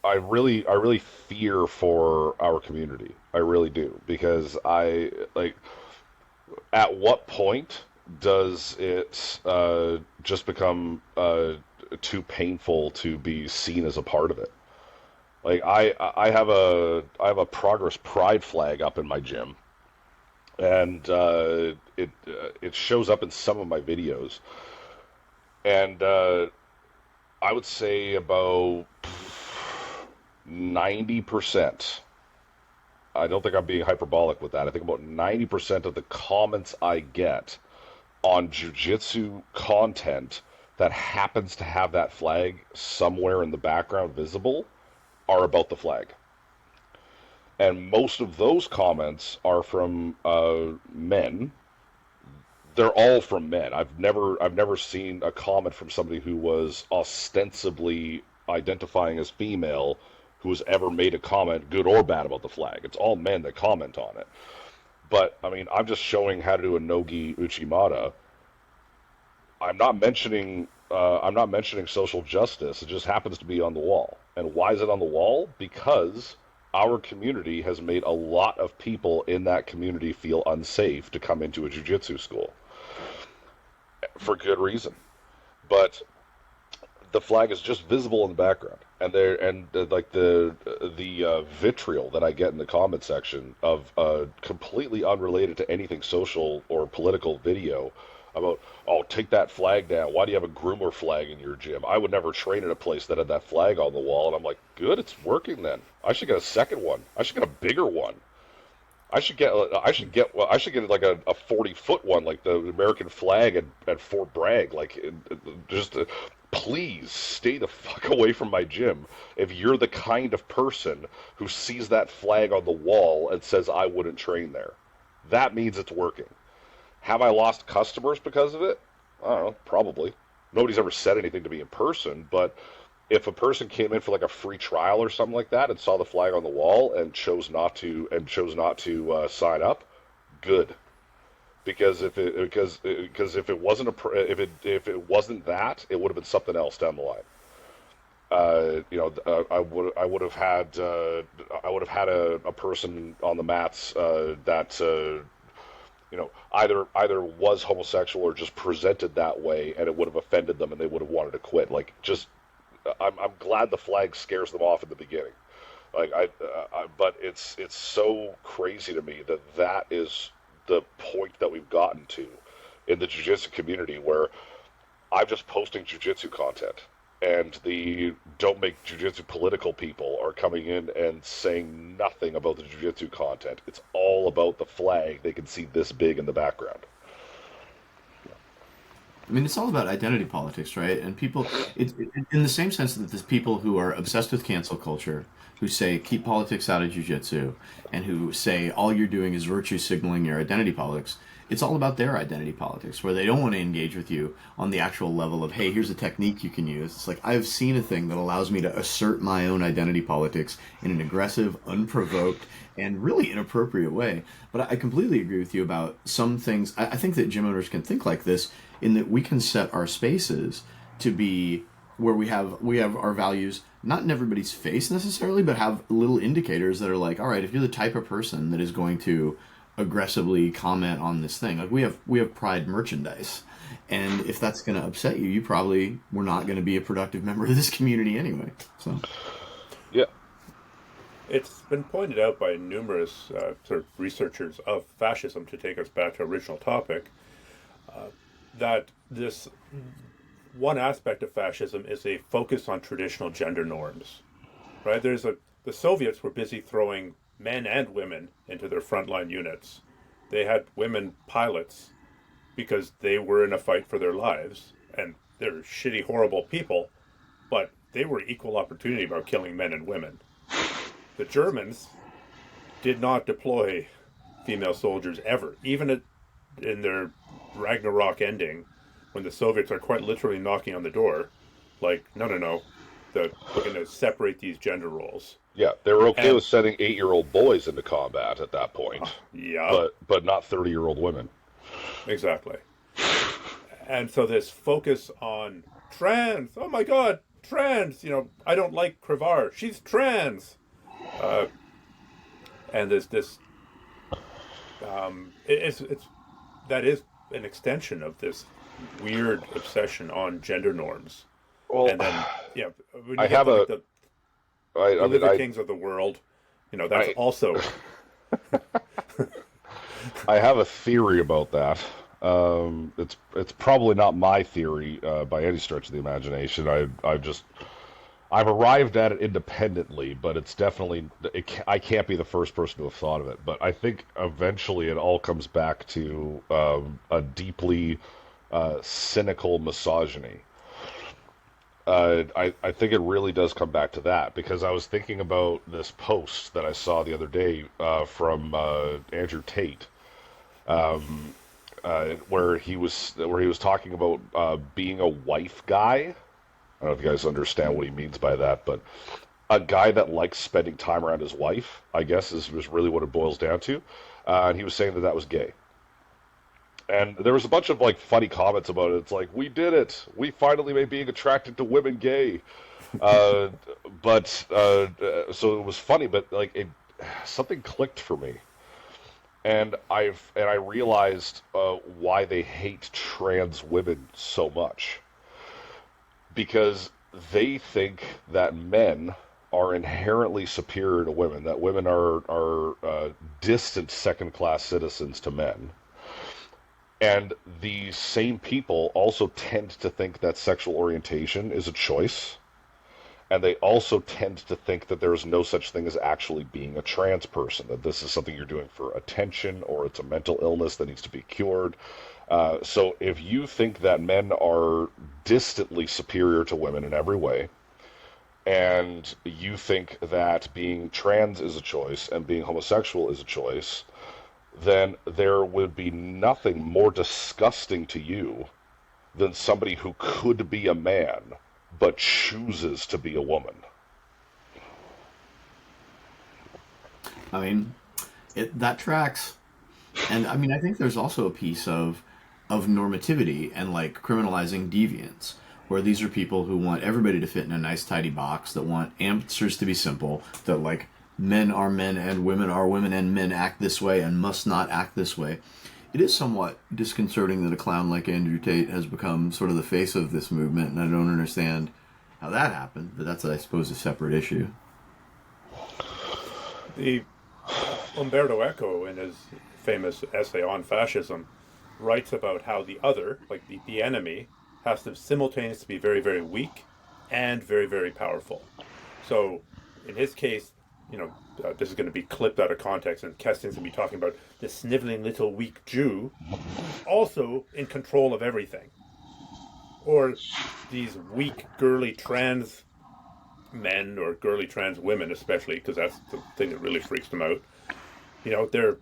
I really fear for our community. I really do, because I like. At what point does it just become too painful to be seen as a part of it? Like I have a Progress Pride flag up in my gym, and it shows up in some of my videos, and I would say about 90%. I don't think I'm being hyperbolic with that. I think about 90% of the comments I get on jiu-jitsu content that happens to have that flag somewhere in the background visible are about the flag. And most of those comments are from men. They're all from men. I've never seen a comment from somebody who was ostensibly identifying as female who has ever made a comment, good or bad, about the flag. It's all men that comment on it. But I mean, I'm just showing how to do a nogi uchimata. I'm not mentioning social justice. It just happens to be on the wall. And why is it on the wall? Because our community has made a lot of people in that community feel unsafe to come into a jiu-jitsu school for good reason. But the flag is just visible in the background, and like the vitriol that I get in the comment section of completely unrelated to anything social or political video about, oh, take that flag down. Why do you have a groomer flag in your gym? I would never train at a place that had that flag on the wall. And I'm like, good, it's working then. I should get a second one. I should get a bigger one. I should get like a 40-foot one, like the American flag at Fort Bragg. Like, just please stay the fuck away from my gym if you're the kind of person who sees that flag on the wall and says I wouldn't train there. That means it's working. Have I lost customers because of it? I don't know, probably. Nobody's ever said anything to me in person, but if a person came in for like a free trial or something like that and saw the flag on the wall and chose not to sign up, good. Because if it wasn't if it wasn't that, it would have been something else down the line. I would have had a person on the mats that either was homosexual or just presented that way, and it would have offended them, and they would have wanted to quit. Like, just I'm glad the flag scares them off in the beginning. Like but it's so crazy to me that that is the point that we've gotten to in the jiu-jitsu community, where I'm just posting jiu-jitsu content, and the don't make jiu-jitsu political people are coming in and saying nothing about the jiu-jitsu content. It's all about the flag they can see this big in the background. I mean, it's all about identity politics, right? And people, in the same sense that there's people who are obsessed with cancel culture, who say keep politics out of jiu-jitsu, and who say all you're doing is virtue signaling your identity politics. It's all about their identity politics, where they don't want to engage with you on the actual level of, hey, here's a technique you can use. It's like, I've seen a thing that allows me to assert my own identity politics in an aggressive, unprovoked, and really inappropriate way. But I completely agree with you about some things. I think that gym owners can think like this, in that we can set our spaces to be where we have our values not in everybody's face necessarily, but have little indicators that are like, all right, if you're the type of person that is going to aggressively comment on this thing, like we have Pride merchandise, and if that's going to upset you, you probably were not going to be a productive member of this community anyway. So Yeah. It's been pointed out by numerous sort of researchers of fascism, to take us back to our original topic, that this one aspect of fascism is a focus on traditional gender norms, right? The Soviets were busy throwing men and women into their frontline units. They had women pilots because they were in a fight for their lives, and they're shitty, horrible people, but they were equal opportunity about killing men and women. The Germans did not deploy female soldiers ever, even in their Ragnarok ending, when the Soviets are quite literally knocking on the door, like, no, we're going to separate these gender roles. Yeah, they were okay with sending 8-year-old boys into combat at that point. Yeah. But not 30-year-old women. Exactly. And so this focus on trans, oh my god, trans, I don't like Crevar, she's trans. And there's this, that is an extension of this weird obsession on gender norms. Well, and then, when you I get have the Liver Kings of the world, that's also. I have a theory about that. It's probably not my theory by any stretch of the imagination. I've arrived at it independently, but it's definitely I can't be the first person to have thought of it. But I think eventually it all comes back to a deeply cynical misogyny. I think it really does come back to that, because I was thinking about this post that I saw the other day from Andrew Tate, where he was talking about being a wife guy. I don't know if you guys understand what he means by that, but a guy that likes spending time around his wife, I guess, is really what it boils down to. And he was saying that was gay. And there was a bunch of funny comments about it. It's like, we did it. We finally made being attracted to women gay. So it was funny, but something clicked for me. And I realized why they hate trans women so much. Because they think that men are inherently superior to women, that women are distant second-class citizens to men. And the same people also tend to think that sexual orientation is a choice. And they also tend to think that there is no such thing as actually being a trans person, that this is something you're doing for attention, or it's a mental illness that needs to be cured. So if you think that men are distantly superior to women in every way, and you think that being trans is a choice and being homosexual is a choice, then there would be nothing more disgusting to you than somebody who could be a man but chooses to be a woman. I mean, that tracks. And I mean, I think there's also a piece of normativity and criminalizing deviance, where these are people who want everybody to fit in a nice tidy box, that want answers to be simple, that men are men and women are women and men act this way and must not act this way. It is somewhat disconcerting that a clown like Andrew Tate has become sort of the face of this movement, and I don't understand how that happened, but that's, I suppose, a separate issue. The Umberto Eco, in his famous essay on fascism, writes about how the other, like the enemy, has to simultaneously be very, very weak and very, very powerful. So, in his case, this is going to be clipped out of context, and Keston's going to be talking about the sniveling little weak Jew who's also in control of everything. Or these weak, girly trans men, or girly trans women, especially, because that's the thing that really freaks them out. They're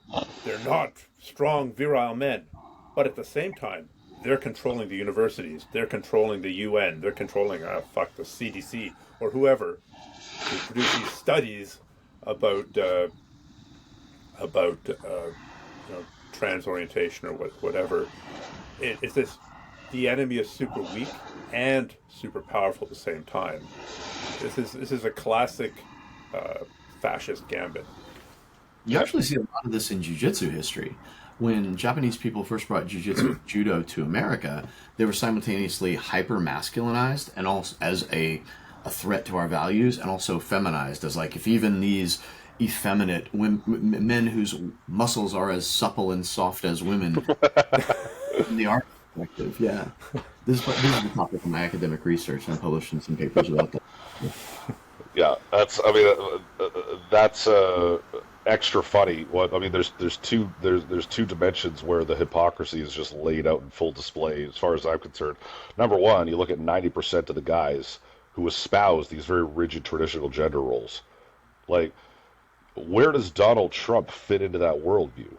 not strong, virile men, but at the same time, they're controlling the universities, they're controlling the UN, they're controlling the CDC or whoever to produce these studies about trans orientation or whatever. It's this: the enemy is super weak and super powerful at the same time. This is a classic fascist gambit. You actually see a lot of this in jiu-jitsu history. When Japanese people first brought jiu-jitsu judo to America, they were simultaneously hyper-masculinized and also as a threat to our values, and also feminized as, like, if even these effeminate men whose muscles are as supple and soft as women in the art perspective. Yeah. This is the topic of my academic research, and I'm publishing some papers about that. Yeah, that's extra funny. There's two dimensions where the hypocrisy is just laid out in full display, as far as I'm concerned. Number one, you look at 90% of the guys who espouse these very rigid traditional gender roles. Like, where does Donald Trump fit into that worldview?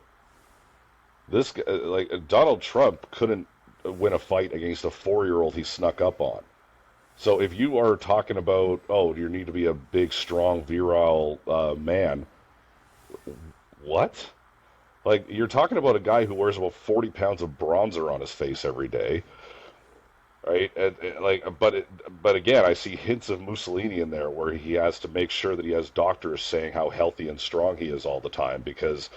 This guy, like, Donald Trump couldn't win a fight against a 4-year-old he snuck up on. So if you are talking about, oh, you need to be a big, strong, virile man, what? Like, you're talking about a guy who wears about 40 pounds of bronzer on his face every day, right? But again, I see hints of Mussolini in there, where he has to make sure that he has doctors saying how healthy and strong he is all the time, because,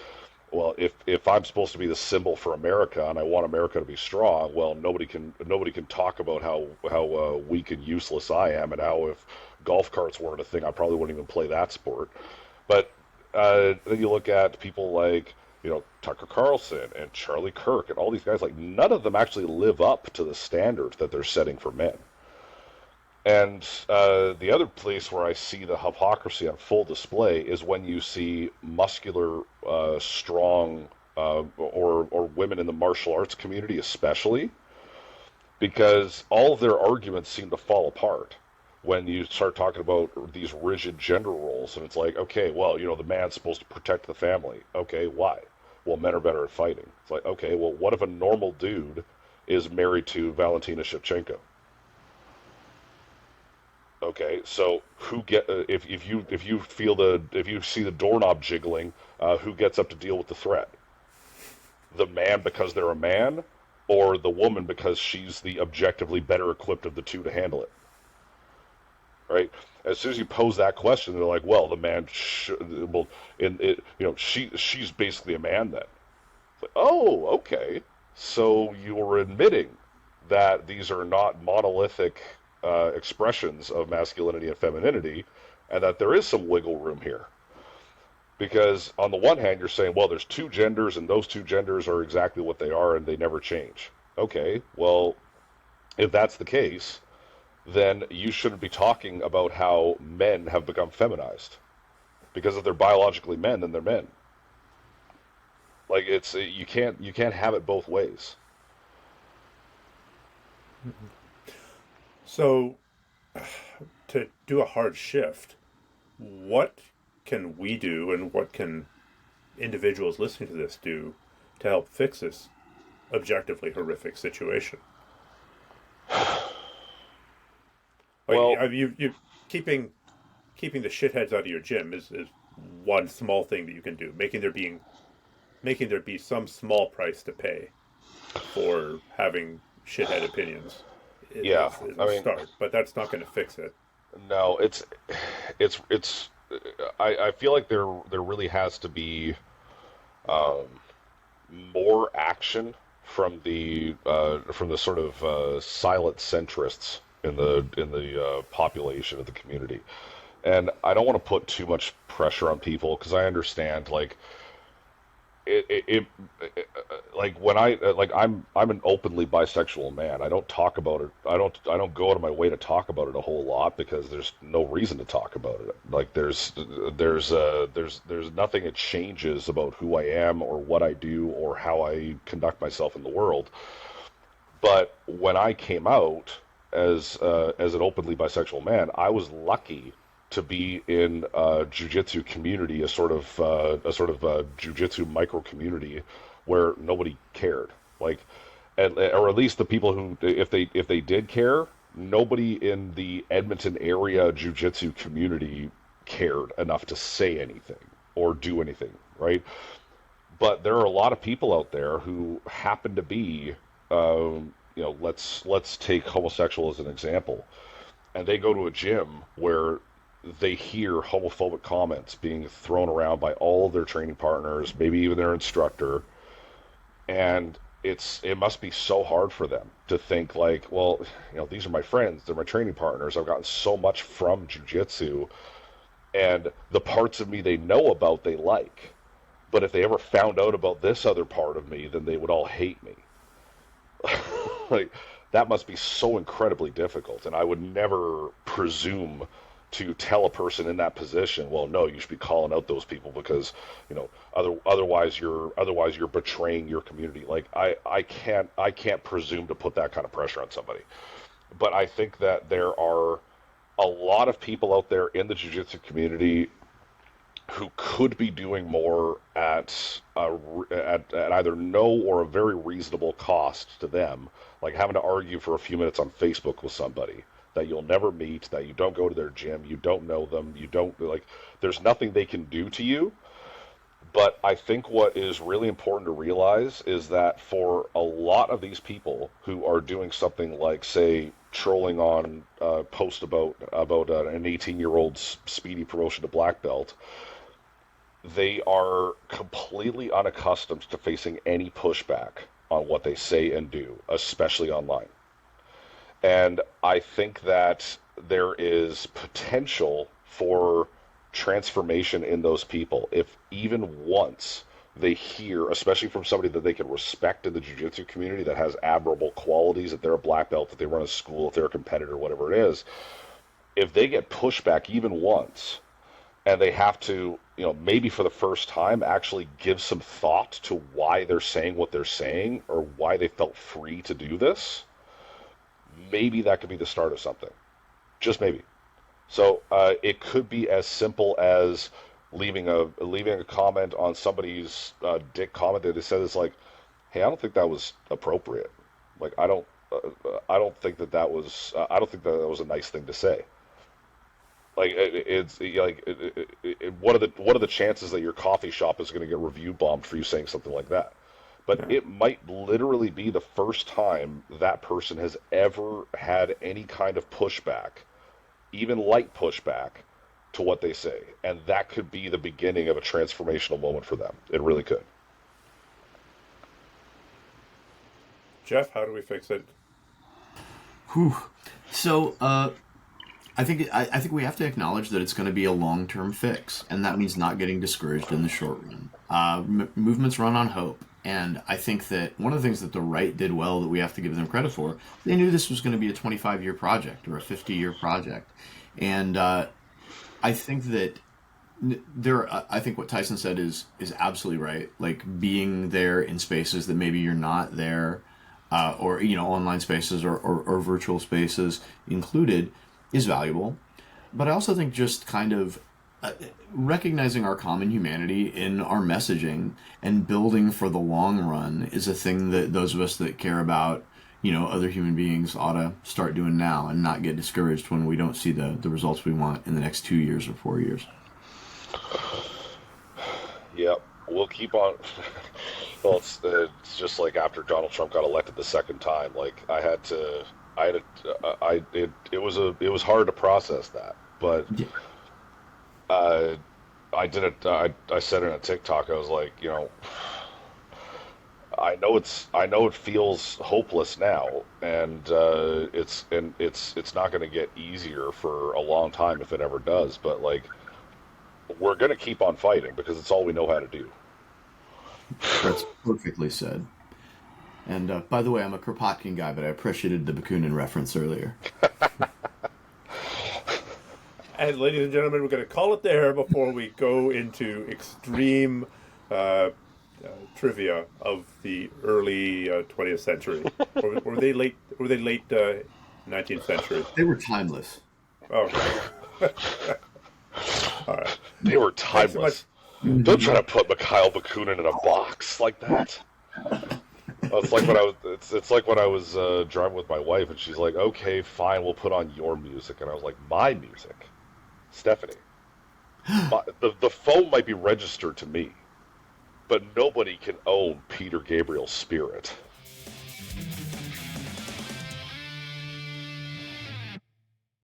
well, if I'm supposed to be the symbol for America and I want America to be strong, well, nobody can talk about how weak and useless I am, and how if golf carts weren't a thing, I probably wouldn't even play that sport. But then you look at people like, Tucker Carlson and Charlie Kirk and all these guys, like, none of them actually live up to the standard that they're setting for men. And the other place where I see the hypocrisy on full display is when you see muscular, strong, or women in the martial arts community especially, because all of their arguments seem to fall apart when you start talking about these rigid gender roles. And it's like, okay, well, the man's supposed to protect the family. Okay, why? Well, men are better at fighting. It's like, okay, well, what if a normal dude is married to Valentina Shevchenko? Okay, so if you see the doorknob jiggling, who gets up to deal with the threat? The man because they're a man, or the woman because she's the objectively better equipped of the two to handle it? Right? As soon as you pose that question, they're like, well, the man, she's basically a man then. It's like, oh, okay. So you're admitting that these are not monolithic expressions of masculinity and femininity, and that there is some wiggle room here. Because on the one hand, you're saying, well, there's two genders, and those two genders are exactly what they are, and they never change. Okay, well, if that's the case, then you shouldn't be talking about how men have become feminized. Because if they're biologically men, then they're men. Like, you can't have it both ways. So, to do a hard shift, what can we do, and what can individuals listening to this do to help fix this objectively horrific situation? Well, you keeping the shitheads out of your gym is one small thing that you can do. Making there be some small price to pay for having shithead opinions yeah, is a start, but that's not going to fix it. no, I feel like there really has to be, um, more action from the sort of silent centrists in the population of the community. And I don't want to put too much pressure on people because I understand it like when I'm an openly bisexual man. I don't talk about it. I don't go out of my way to talk about it a whole lot because there's no reason to talk about it. Like there's nothing that changes about who I am or what I do or how I conduct myself in the world. But when I came out as an openly bisexual man, I was lucky to be in a jujitsu community, a jujitsu micro community where nobody cared. Like, or at least the people who, if they did care, nobody in the Edmonton area jujitsu community cared enough to say anything or do anything, right? But there are a lot of people out there who happen to be, let's take homosexual as an example, and they go to a gym where they hear homophobic comments being thrown around by all of their training partners, maybe even their instructor, and it must be so hard for them to think like, well, these are my friends, they're my training partners. I've gotten so much from jiu-jitsu, and the parts of me they know about they like. But if they ever found out about this other part of me, then they would all hate me. Like, that must be so incredibly difficult, and I would never presume to tell a person in that position, well, no, you should be calling out those people because otherwise you're betraying your community. Like, I can't presume to put that kind of pressure on somebody. But I think that there are a lot of people out there in the jiu-jitsu community who could be doing more at either no or a very reasonable cost to them, like having to argue for a few minutes on Facebook with somebody that you'll never meet, that you don't go to their gym, you don't know them, you don't like. There's nothing they can do to you. But I think what is really important to realize is that for a lot of these people who are doing something like, say, trolling on a post about an 18-year-old's speedy promotion to black belt, they are completely unaccustomed to facing any pushback on what they say and do, especially online. And I think that there is potential for transformation in those people if even once they hear, especially from somebody that they can respect in the jiu-jitsu community that has admirable qualities, that they're a black belt, that they run a school, if they're a competitor, whatever it is, if they get pushback even once and they have to, maybe for the first time, actually give some thought to why they're saying what they're saying or why they felt free to do this, maybe that could be the start of something. Just maybe. So it could be as simple as leaving a comment on somebody's dick comment that it says like, "Hey, I don't think that was appropriate. Like, I don't think that was a nice thing to say." Like, what are the chances that your coffee shop is going to get review bombed for you saying something like that? But it might literally be the first time that person has ever had any kind of pushback, even light pushback, to what they say. And that could be the beginning of a transformational moment for them. It really could. Jeff, how do we fix it? Whew. So, I think we have to acknowledge that it's going to be a long-term fix, and that means not getting discouraged in the short run. Movements run on hope, and I think that one of the things that the right did well that we have to give them credit for, they knew this was going to be a 25-year project or a 50-year project, and I think that I think what Tyson said is absolutely right. Like, being there in spaces that maybe you're not there, or online spaces or virtual spaces included, is valuable. But I also think just kind of recognizing our common humanity in our messaging and building for the long run is a thing that those of us that care about other human beings ought to start doing now and not get discouraged when we don't see the results we want in the next 2 years or 4 years. Yep, we'll keep on. Well, it's just like after Donald Trump got elected the second time. Like, it was hard to process that, but I did it. I said in a TikTok, I was like, I know it feels hopeless now, and it's not going to get easier for a long time if it ever does. But like, we're going to keep on fighting because it's all we know how to do. That's perfectly said. And by the way, I'm a Kropotkin guy, but I appreciated the Bakunin reference earlier. And ladies and gentlemen, we're going to call it there before we go into extreme trivia of the early 20th century. Or were they late? Were they late 19th century? They were timeless. Okay. All right. They were Thanks so much. timeless. Don't try to put Mikhail Bakunin in a box like that. It's like when I was. It's like when I was driving with my wife, and she's like, "Okay, fine, we'll put on your music," and I was like, "My music, Stephanie. The phone might be registered to me, but nobody can own Peter Gabriel's spirit."